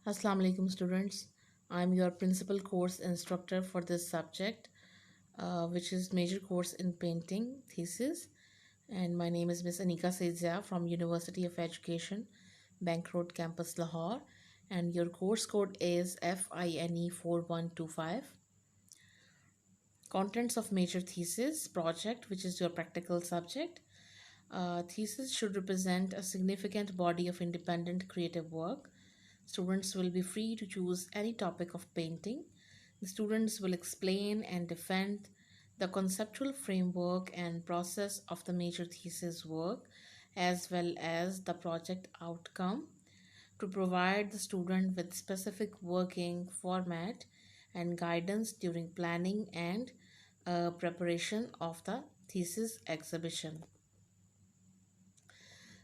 Assalamu alaikum students. I'm your principal course instructor for this subject, which is major course in painting thesis. And my name is Miss Anika Saidzia from University of Education, Bank Road Campus, Lahore. And your course code is FINE 4125. Contents of major thesis project, which is your practical subject. Thesis should represent a significant body of independent creative work. Students will be free to choose any topic of painting. The students will explain and defend the conceptual framework and process of the major thesis work as well as the project outcome to provide the student with specific working format and guidance during planning and preparation of the thesis exhibition.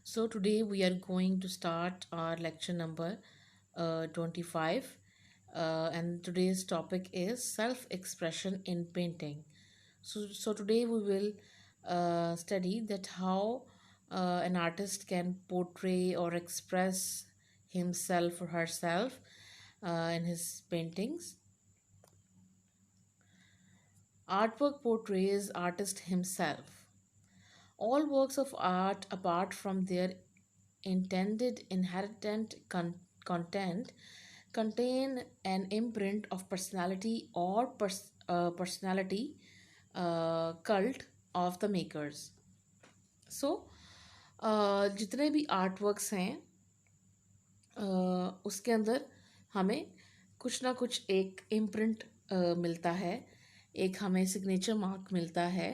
So today we are going to start our lecture number 25, and today's topic is self-expression in painting. So today we will study that how an artist can portray or express himself or herself in his paintings. Artwork portrays artist himself. All works of art, apart from their intended inherent content, contain an imprint of personality or personality cult of the makers. So जितने भी art works हैं उसके अंदर हमें कुछ ना कुछ एक इम्प्रिंट मिलता है, एक हमें सिग्नेचर मार्क मिलता है।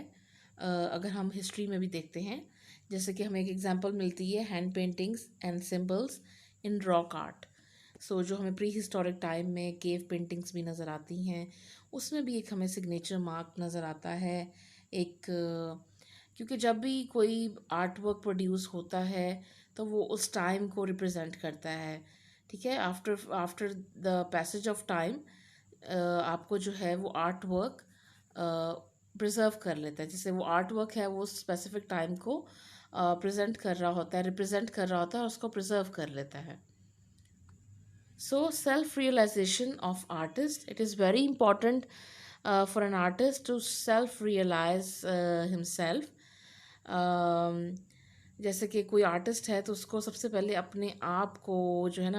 अगर हम हिस्ट्री में भी देखते हैं, जैसे कि हमें एक एग्जांपल मिलती है hand paintings and symbols in rock art. So जो हमें प्री हिस्टोरिक टाइम में केव पेंटिंग्स भी नज़र आती हैं, उसमें भी एक हमें सिग्नेचर मार्क नज़र आता है। एक क्योंकि जब भी कोई आर्ट वर्क प्रोड्यूस होता है तो वो उस टाइम को रिप्रेजेंट करता है। ठीक है, after after the passage of time आपको जो है वो आर्ट वर्क प्रिजर्व कर लेता है। जैसे वो आर्ट वर्क है वो स्पेसिफिक टाइम को प्रेजेंट कर रहा होता है, रिप्रेजेंट कर रहा होता है और उसको प्रिजर्व कर लेता है। So self realization of artist, it is very important for an artist to self realize himself. जैसे कि कोई आर्टिस्ट है तो उसको सबसे पहले अपने आप को जो है ना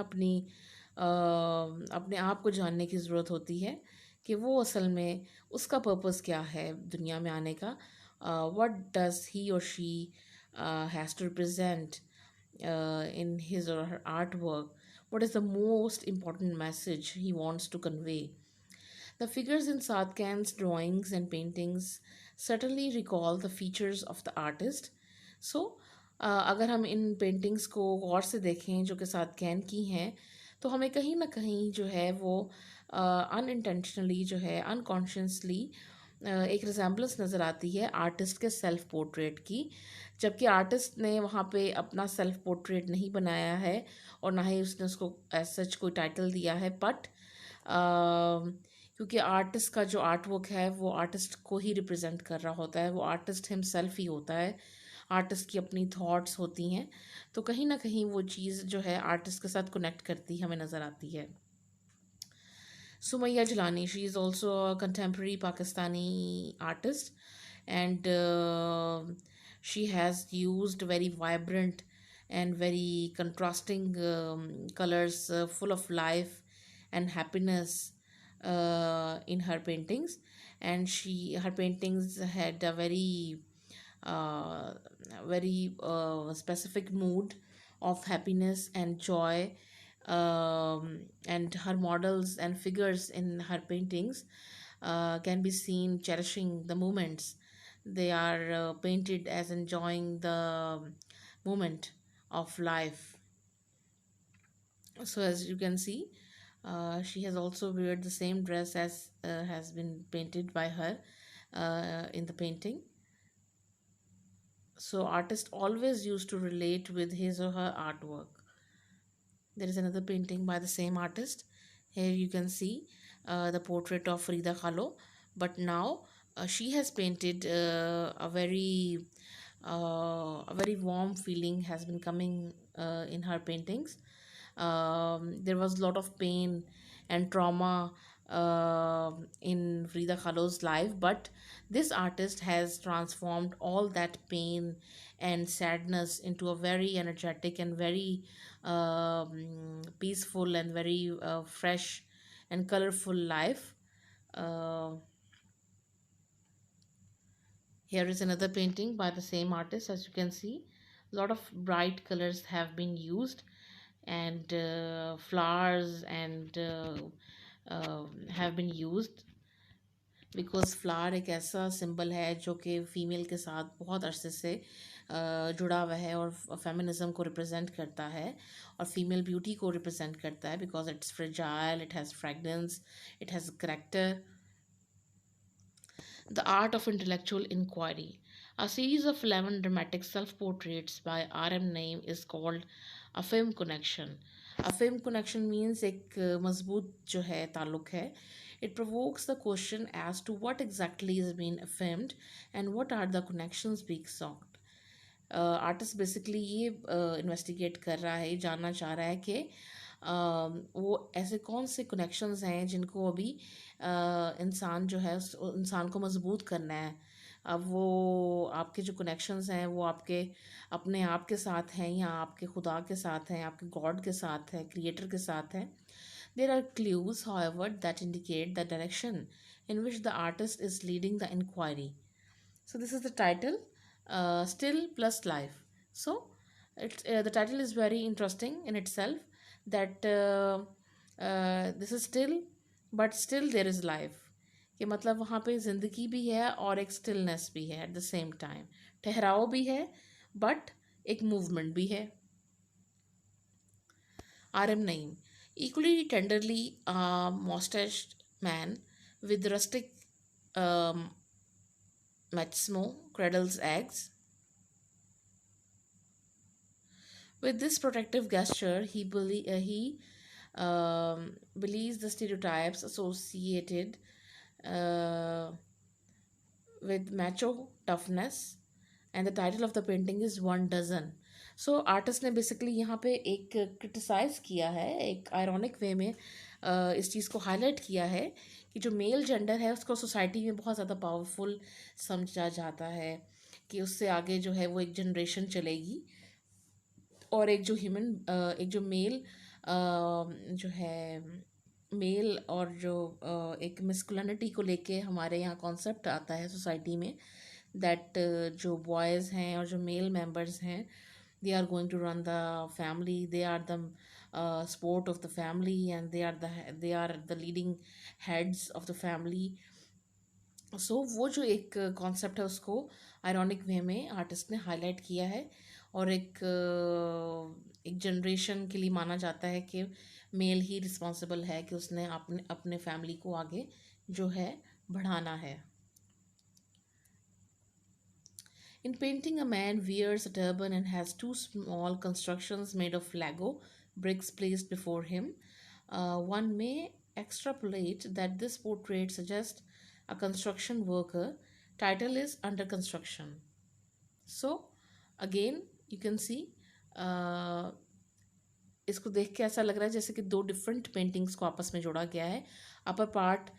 अपने आप को जानने की ज़रूरत होती है कि वो असल में उसका पर्पस क्या है दुनिया में आने का। व्हाट डज ही और she has to represent in his or her artwork. What is the most important message he wants to convey? The figures in Sadkan's drawings and paintings certainly recall the features of the artist. So, अगर हम इन paintings को गौर से देखें जो कि सादकैन की हैं, तो हमें कहीं ना कहीं जो है वो अनइंटेंशनली जो है अनकॉन्शियसली एक रिजेम्बलेंस नज़र आती है आर्टिस्ट के सेल्फ पोर्ट्रेट की। जबकि आर्टिस्ट ने वहाँ पे अपना सेल्फ पोर्ट्रेट नहीं बनाया है और ना ही उसने उसको एज सच कोई टाइटल दिया है, बट क्योंकि आर्टिस्ट का जो आर्ट वर्क है वो आर्टिस्ट को ही रिप्रेजेंट कर रहा होता है, वो आर्टिस्ट हिमसेल्फ ही होता है, आर्टिस्ट की अपनी थॉट्स होती हैं, तो कहीं ना कहीं वो चीज़ जो है आर्टिस्ट के साथ कनेक्ट करती हमें नज़र आती है। Sumaya Jalani, she is also a contemporary Pakistani artist, and she has used very vibrant and very contrasting colors, full of life and happiness in her paintings. And her paintings had a uh, very specific mood of happiness and joy, and her models and figures in her paintings can be seen cherishing the moments. They are painted as enjoying the moment of life. So as you can see, she has also wear the same dress as has been painted by her in the painting. So artist always used to relate with his or her artwork. There is another painting by the same artist. Here you can see the portrait of Frida Kahlo, but now she has painted a very warm feeling has been coming in her paintings. There was a lot of pain and trauma in Frida Kahlo's life, but this artist has transformed all that pain and sadness into a very energetic and very peaceful and very fresh and colorful life. Uh, Here is another painting by the same artist. As you can see, a lot of bright colors have been used, and flowers and have been used, because flower एक ऐसा symbol है जो कि female के साथ बहुत अरसे से जुड़ा हुआ है और फेमिनिज्म को रिप्रेजेंट करता है और फीमेल ब्यूटी को रिप्रेजेंट करता है because it's fragile, it has fragrance, it has character. The Art of Intellectual Inquiry. A series of 11 dramatic self portraits by R.M. Naim is called A Film Connection. A film connection means एक मजबूत जो है ताल्लुक है. It provokes the question as to what exactly is being affirmed and what are the connections being sought. Artist basically ये investigate कर रहा है, जानना चाह रहा है कि वो ऐसे कौन से कनेक्शंस हैं जिनको अभी इंसान जो है उस इंसान को मजबूत करना है. अब वो आपके जो कनेक्शंस हैं वो आपके अपने आप के साथ हैं या आपके खुदा के साथ हैं, आपके गॉड के साथ हैं, क्रिएटर के साथ हैं. There are clues however that indicate the direction in which the artist is leading the inquiry. So this is the title, Still plus Life. So the title is very interesting in itself, that this is still, but still there is life. कि मतलब वहाँ पे ज़िंदगी भी है और एक stillness भी है एट द सेम टाइम. ठहराव भी है बट एक मूवमेंट भी है. R.M. Naim. Equally tenderly, a mustached man with rustic um, machismo cradles eggs. With this protective gesture, he believes the stereotypes associated uh, with macho toughness, and the title of the painting is One Dozen. So artist ने basically यहाँ पे एक criticise किया है, एक ironic वे में इस चीज़ को हाईलाइट किया है कि जो मेल जेंडर है उसको सोसाइटी में बहुत ज़्यादा पावरफुल समझा जाता है, कि उससे आगे जो है वो एक जनरेशन चलेगी और एक जो ह्यूमन एक जो मेल जो है मेल और जो एक मिस्कुलिनिटी को लेके हमारे यहाँ कॉन्सेप्ट आता है सोसाइटी में, दैट जो बॉयज़ हैं और जो मेल मेंबर्स हैं, they are going to run the family, they are the support of the family, and they are the leading heads of the family. सो वो जो एक कॉन्सेप्ट है उसको आयरॉनिक वे में आर्टिस्ट ने हाईलाइट किया है और एक जनरेशन के लिए माना जाता है कि मेल ही रिस्पॉन्सिबल है कि उसने अपने अपने फैमिली को आगे जो है बढ़ाना है. In painting, a man wears a turban and has two small constructions made of Lego bricks placed before him. One may extrapolate that this portrait suggests a construction worker. Title is Under Construction. So, again, you can see इसको देख के ऐसा लग रहा है जैसे कि दो डिफरेंट पेंटिंग्स को आपस में जोड़ा गया है. Upper part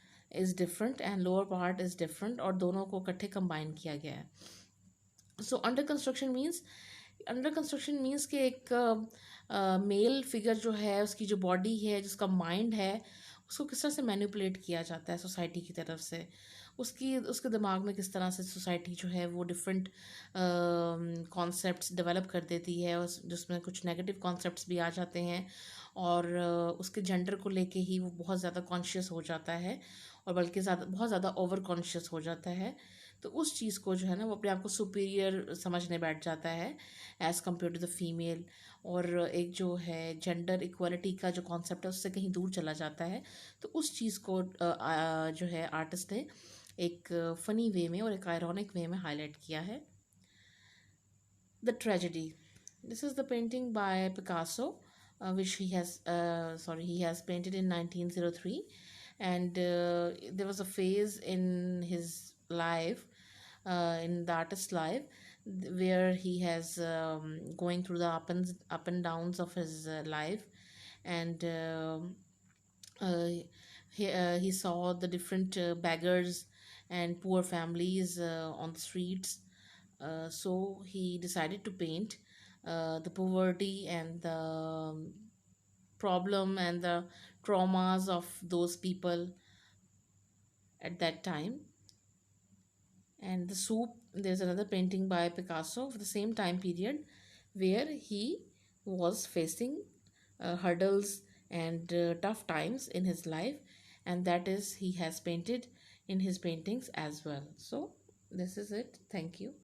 is different and lower part is different और दोनों को इकट्ठे कंबाइन किया गया है. सो अंडर कंस्ट्रक्शन मीन्स कि एक मेल फिगर जो है उसकी जो बॉडी है, जिसका माइंड है, उसको किस तरह से मैनिपुलेट किया जाता है सोसाइटी की तरफ से, उसके दिमाग में किस तरह से सोसाइटी जो है वो डिफरेंट कॉन्सेप्ट्स डेवलप कर देती है, जिसमें कुछ नेगेटिव कॉन्सेप्ट्स भी आ जाते हैं और उसके जेंडर को लेके ही वो बहुत ज़्यादा कॉन्शियस हो जाता है और बल्कि बहुत ज़्यादा ओवर कॉन्शियस हो जाता है. तो उस चीज़ को जो है ना वो अपने आप को सुपीरियर समझने बैठ जाता है as compare to the female, और एक जो है जेंडर इक्वालिटी का जो कॉन्सेप्ट है उससे कहीं दूर चला जाता है. तो उस चीज़ को जो है आर्टिस्ट ने एक फ़नी वे में और एक आयरॉनिक वे में हाईलाइट किया है. The tragedy. This is the painting bye Picasso which he has painted in 1903, and there was a phase in his life, in the artist's life, where he has going through the up and downs of his life, and uh, he saw the different beggars and poor families on the streets. So he decided to paint the poverty and the problem and the traumas of those people at that time. And the soup, there's another painting by Picasso of the same time period where he was facing hurdles and tough times in his life, and that is he has painted in his paintings as well. So this is it. Thank you.